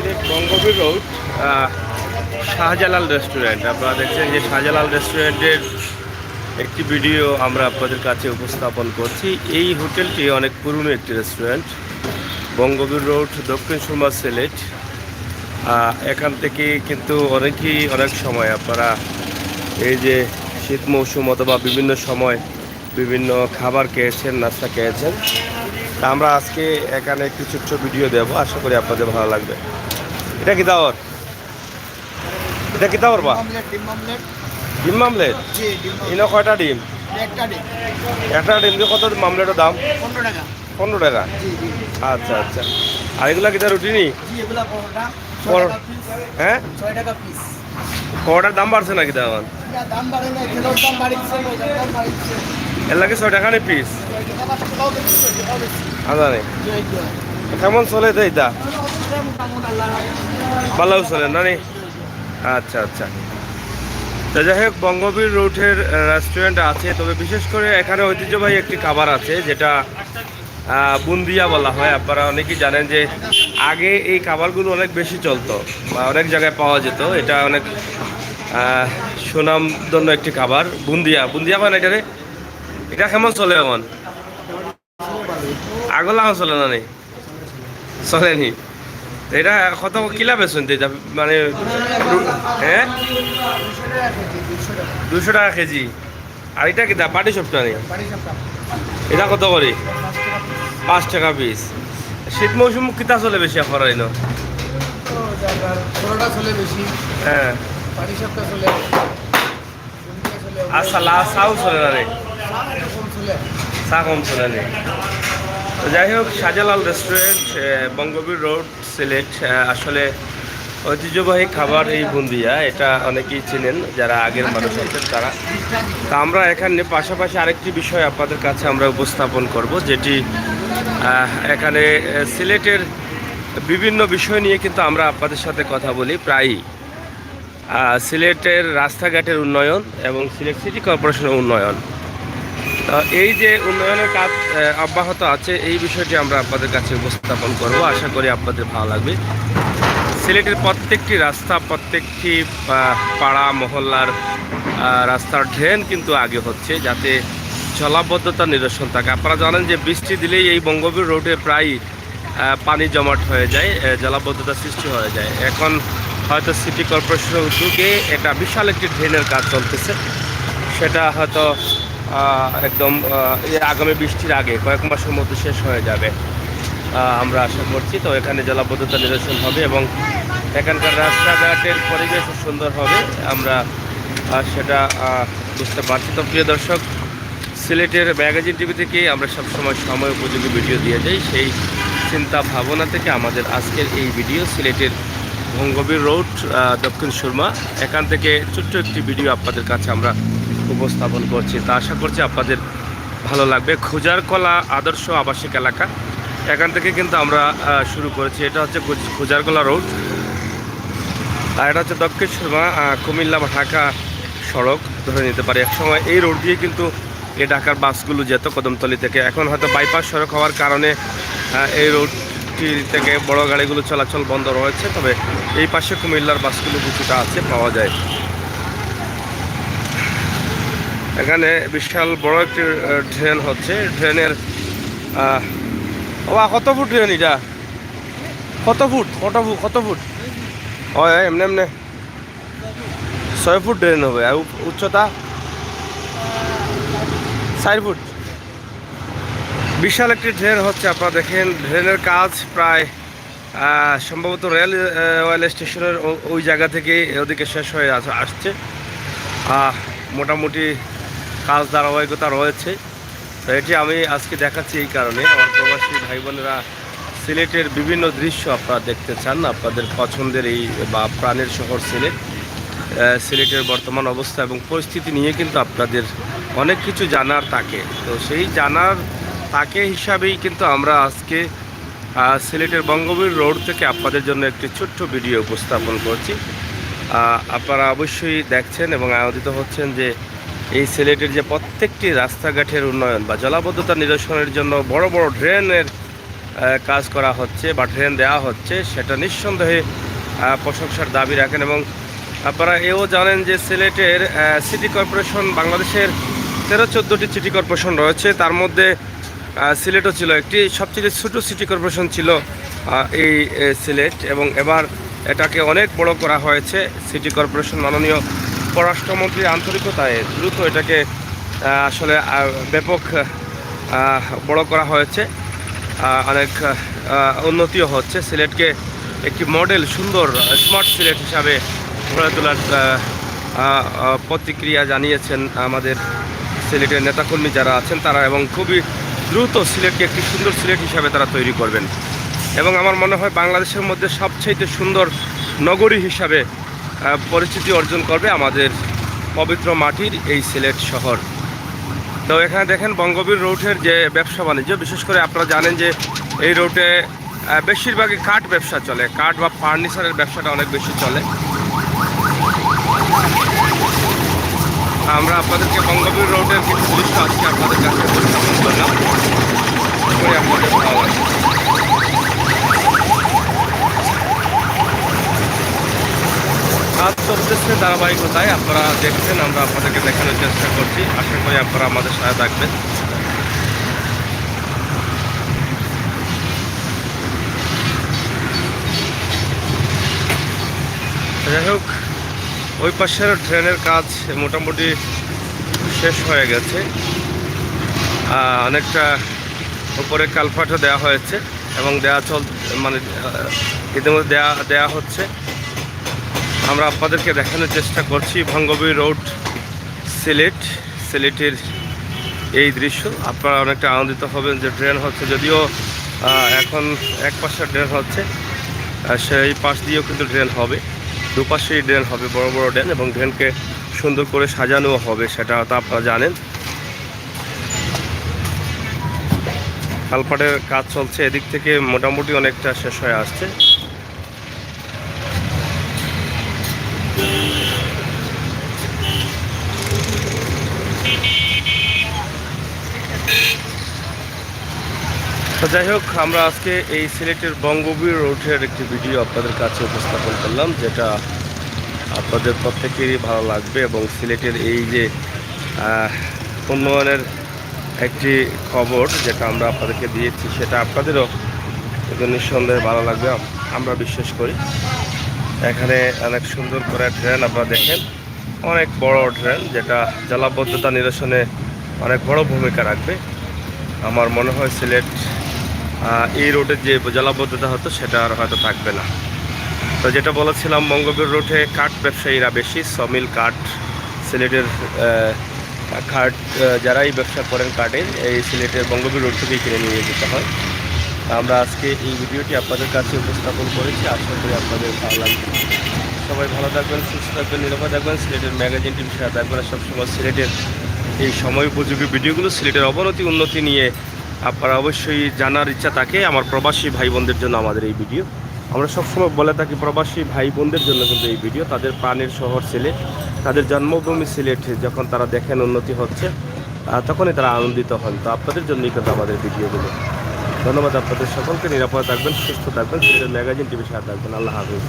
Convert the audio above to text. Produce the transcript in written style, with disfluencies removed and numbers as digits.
Sylhet Bangabir road Shahjalal restaurant. আপনারা দেখছেন যে শাহজালাল রেস্টুরেন্টের একটি ভিডিও আমরা আপনাদের কাছে উপস্থাপন করছি। এই হোটেলটি অনেক পুরনো একটি রেস্টুরেন্ট, বঙ্গবীর রোড, দক্ষিণ সুরমা, সিলেট। এখান থেকে কিন্তু অনেক সময় আপনারা এই যে শীত মৌসুম অথবা বিভিন্ন সময় বিভিন্ন খাবার খেয়েছেন, নাস্তা খেয়েছেন। তা আমরা আজকে এখানে একটি ছোট্ট ভিডিও দেবো, আশা করি আপনাদের ভালো লাগবে। এটা কি দাওয়ার? এটা কি দাওয়ার বা ডিম মামলেট? ইনো কয়টা ডিম? একটা ডিম দিয়ে কত মামলেটের দাম? 15 টাকা। আচ্ছা আচ্ছা। আর এগুলা কি রুটিনি? হ্যাঁ, পরোটার দাম বাড়ছে নাকি? দাম এর লাগে 6 টাকা নে পিস। আজানে কেমন চলে তো এটা? ভালো চলে না নি? আচ্ছা আচ্ছা। তো যাই হোক, বঙ্গবীর রোডের রেস্টুরেন্ট আছে, তবে বিশেষ করে এখানে ঐতিহ্যবাহী একটি খাবার আছে যেটা বুন্দিয়া বলা হয়। আপনারা অনেকেই জানেন যে আগে এই খাবারগুলো অনেক বেশি চলতো বা অনেক জায়গায় পাওয়া যেত। এটা অনেক সুনামধন্য একটি খাবার, বুন্দিয়া। বুন্দিয়া মানে এটা কেমন চলে? এমন আগলা চলে না নি? চলেনি? এটা কত কিলা বেছেন এটা? মানে হ্যাঁ, 200 টাকা কেজি। আর এটা কি পাটি সবটা নেই? এটা কত করে? 5 টাকা পিস। শীত মৌসুম কিতা চলে বেশি এখন? হ্যাঁ, আচ্ছা, চাও চলে না রে? চা কম চলে নেই। যাই হোক, শাহজালাল রেস্টুরেন্ট, বঙ্গবীর রোড, সিলেট। আসলে ঐতিহ্যবাহী খাবার এই বুন্দিয়া, এটা অনেকেই চেনেন যারা আগের মানুষ আছেন তারা। তা আমরা এখানে পাশাপাশি আরেকটি বিষয় আপনাদের কাছে আমরা উপস্থাপন করব, যেটি এখানে সিলেটের বিভিন্ন বিষয় নিয়ে কিন্তু আমরা আপনাদের সাথে কথা বলি প্রায়ই। সিলেটের রাস্তাঘাটের উন্নয়ন এবং সিলেট সিটি কর্পোরেশনের উন্নয়ন, এই যে উন্নয়নের কাজ অব্যাহত আছে, এই বিষয়টি আমরা আপনাদের কাছে উপস্থাপন করব। আশা করি আপনাদের ভালো লাগবে। সিলেটের প্রত্যেকটি রাস্তা, প্রত্যেকটি পাড়া মহল্লার রাস্তার ড্রেন কিন্তু আগে হচ্ছে, যাতে জলাবদ্ধতা নিরসন থাকে। আপনারা জানেন যে বৃষ্টি দিলেই এই বঙ্গবীর রোডে প্রায় পানি জমাট হয়ে যায়, জলাবদ্ধতা সৃষ্টি হয়ে যায়। এখন হয়তো সিটি কর্পোরেশনের উদ্যোগে একটা বিশাল একটি ড্রেনের কাজ চলতেছে, সেটা হয়তো একদম আগামী বৃষ্টির আগে কয়েক মাসের মধ্যে শেষ হয়ে যাবে, আমরা আশা করছি। তো এখানে জলাবদ্ধতা নিরসন হবে এবং এখানকার রাস্তাঘাটের পরিবেশও সুন্দর হবে, আমরা সেটা বুঝতে পারছি। তো প্রিয় দর্শক, সিলেটের ম্যাগাজিন টিভি থেকে আমরা সবসময় সময় উপযোগী ভিডিও দিয়ে যাই। সেই চিন্তা ভাবনা থেকে আমাদের আজকের এই ভিডিও সিলেটের বঙ্গবীর রোড, দক্ষিণ সুরমা, এখান থেকে ছোট্ট একটি ভিডিও আপনাদের কাছে আমরা উপস্থাপন করছি। তা আশা করছি আপনাদের ভালো লাগবে। খোজারকলা আদর্শ আবাসিক এলাকা, এখান থেকে কিন্তু আমরা শুরু করেছি। এটা হচ্ছে খোজারকলা রোড, আর এটা হচ্ছে দক্ষিণ সুরমা, কুমিল্লা বা ঢাকা সড়ক ধরে নিতে পারে। একসময় এই রোড দিয়ে কিন্তু এই ঢাকার বাসগুলো যেত কদমতলী থেকে। এখন হয়তো বাইপাস সড়ক হওয়ার কারণে এই রোডটি থেকে বড় গাড়িগুলো চলাচল বন্ধ রয়েছে, তবে এই পাশে কুমিল্লার বাসগুলো কিছুটা আছে, পাওয়া যায়। এখানে বিশাল বড় একটি ড্রেন হচ্ছে। ড্রেনের কত ফুট ড্রেন? এটা কত ফুট? কত ফুট? এমনি 6 ফুট ড্রেন হবে। আর উচ্চতা 4 ফুট। বিশাল একটি ড্রেন হচ্ছে। আপনারা দেখেন, ড্রেনের কাজ প্রায় সম্ভবত রেল স্টেশনের ওই জায়গা থেকে ওদিকে শেষ হয়ে আসছে। মোটামুটি কাজ ধারাবাহিকতা রয়েছে। তো এটি আমি আজকে দেখাচ্ছি এই কারণে, আমার প্রবাসী ভাই বোনেরা সিলেটের বিভিন্ন দৃশ্য আপনারা দেখতে চান, আপনাদের পছন্দের এই বা প্রাণের শহর সিলেটের বর্তমান অবস্থা এবং পরিস্থিতি নিয়ে কিন্তু আপনাদের অনেক কিছু জানার থাকে। তো সেই জানার তাকে হিসাবেই কিন্তু আমরা আজকে সিলেটের বঙ্গবীর রোড থেকে আপনাদের জন্য একটি ছোট্ট ভিডিও উপস্থাপন করছি। আপনারা অবশ্যই দেখছেন এবং আয়োজিত হচ্ছেন যে এই সিলেটের যে প্রত্যেকটি রাস্তাঘাটের উন্নয়ন বা জলাবদ্ধতা নিরসনের জন্য বড় বড় ড্রেনের কাজ করা হচ্ছে বা ড্রেন দেওয়া হচ্ছে, সেটা নিঃসন্দেহে প্রশংসার দাবি রাখেন। এবং আপনারা এও জানেন যে সিলেটের সিটি কর্পোরেশন, বাংলাদেশের 13-14টি সিটি কর্পোরেশন রয়েছে, তার মধ্যে সিলেটও ছিল একটি। সবচেয়ে ছোটো সিটি কর্পোরেশন ছিল এই সিলেট, এবং এবার এটাকে অনেক বড় করা হয়েছে। সিটি কর্পোরেশন মাননীয় পররাষ্ট্রমন্ত্রীর আন্তরিকতায় দ্রুত এটাকে আসলে ব্যাপক বড় করা হয়েছে, অনেক উন্নতিও হচ্ছে। সিলেটকে একটি মডেল সুন্দর স্মার্ট সিলেট হিসাবে গড়ে তোলার প্রতিক্রিয়া জানিয়েছেন আমাদের সিলেটের নেতাকর্মী যারা আছেন তারা, এবং খুবই দ্রুত সিলেটকে একটি সুন্দর সিলেট হিসাবে তারা তৈরি করবেন। এবং আমার মনে হয় বাংলাদেশের মধ্যে সবচেয়ে সুন্দর নগরী হিসাবে পরিচিতি অর্জন করবে আমাদের পবিত্র মাটির এই সিলেট শহর। তো এখানে দেখেন বঙ্গবীর রোডের যে ব্যবসা বাণিজ্য, বিশেষ করে আপনারা জানেন যে এই রোডে বেশিরভাগই কাঠ ব্যবসা চলে, কাঠ বা ফার্নিচারের ব্যবসাটা অনেক বেশি চলে। আমরা আপনাদেরকে বঙ্গবীর রোডের কিছু দৃশ্য আজকে আপনাদের কাছে উপস্থাপন করলাম, আপনাদের ভালো লাগে। কাজ চলতেছে ধারাবাহিকতায়, আপনারা দেখছেন, আমরা আপনাদেরকে দেখানোর চেষ্টা করছি। আশা করি আপনারা আমাদের সাথে থাকবেন। যাই হোক, ওই পাশের ট্রেনের কাজ মোটামুটি শেষ হয়ে গেছে, অনেকটা উপরে কালপাটও দেওয়া হয়েছে এবং মানে ইতিমধ্যে দেওয়া হচ্ছে। আমরা আপনাদেরকে দেখানোর চেষ্টা করছি বঙ্গবীর রোড সিলেটের এই দৃশ্য। আপনারা অনেকটা আনন্দিত হবেন যে ড্রেন হচ্ছে, যদিও এখন এক পাশে ড্রেন হচ্ছে, সেই পাশ দিয়েও কিন্তু ড্রেন হবে, দুপাশেই ড্রেন হবে, বড় বড় ড্রেন, এবং ড্রেনকে সুন্দর করে সাজানো হবে, সেটা তো আপনারা জানেন। কালপাটের কাজ চলছে, এদিক থেকে মোটামুটি অনেকটা শেষ হয়ে আসছে। তো যাই হোক, আমরা আজকে এই সিলেটের বঙ্গবীর রোডের একটি ভিডিও আপনাদের কাছে উপস্থাপন করলাম, যেটা আপনাদের প্রত্যেকেরই ভালো লাগবে। এবং সিলেটের এই যে উন্নয়নের একটি খবর যেটা আমরা আপনাদেরকে দিয়েছি, সেটা আপনাদেরও নিঃসন্দেহে ভালো লাগবে আমরা বিশ্বাস করি। এখানে অনেক সুন্দর করে ড্রেন আপনারা দেখেন, অনেক বড় ড্রেন, যেটা জলাবদ্ধতা নিরসনে অনেক বড় ভূমিকা রাখবে। আমার মনে হয় সিলেট এই রোডের যে জলাবদ্ধতা হতো সেটা আর হয়তো থাকবে না। তো যেটা বলেছিলাম, বঙ্গবীর রোডে কাঠ ব্যবসায়ীরা বেশি, সমিল কাঠ, সিলেটের কাঠ যারাই ব্যবসা করেন কাঠের, এই সিলেটের বঙ্গবীর রোড থেকেই কিনে নিয়ে যেতে হয়। আমরা আজকে এই ভিডিওটি আপনাদের কাছে উপস্থাপন করেছি, আশা করি আপনাদের ভালো লাগবে। সবাই ভালো থাকবেন, সুস্থ থাকবেন, নিরাপদ থাকবেন। সিলেটের ম্যাগাজিন টিভি সাথে থাকবেন। সবসময় সিলেটের এই সময় উপযোগী ভিডিওগুলো, সিলেটের অবনতি উন্নতি নিয়ে আপনারা অবশ্যই জানার ইচ্ছা থাকে। আমার প্রবাসী ভাই বোনদের জন্য আমাদের এই ভিডিও, আমরা সবসময় বলে থাকি প্রবাসী ভাই বোনদের জন্য কিন্তু এই ভিডিও। তাদের প্রাণের শহর সিলেট, তাদের জন্মভূমি সিলেট যখন তারা দেখেন উন্নতি হচ্ছে, তখনই তারা আনন্দিত হন। তো আপনাদের জন্যই কিন্তু আমাদের ভিডিওগুলো। ধন্যবাদ আপনাদের সকলকে, নিরাপদ থাকবেন, সুস্থ থাকবেন, সিলেটের ম্যাগাজিন টিভির সাথে থাকবেন। আল্লাহ হাফিজ।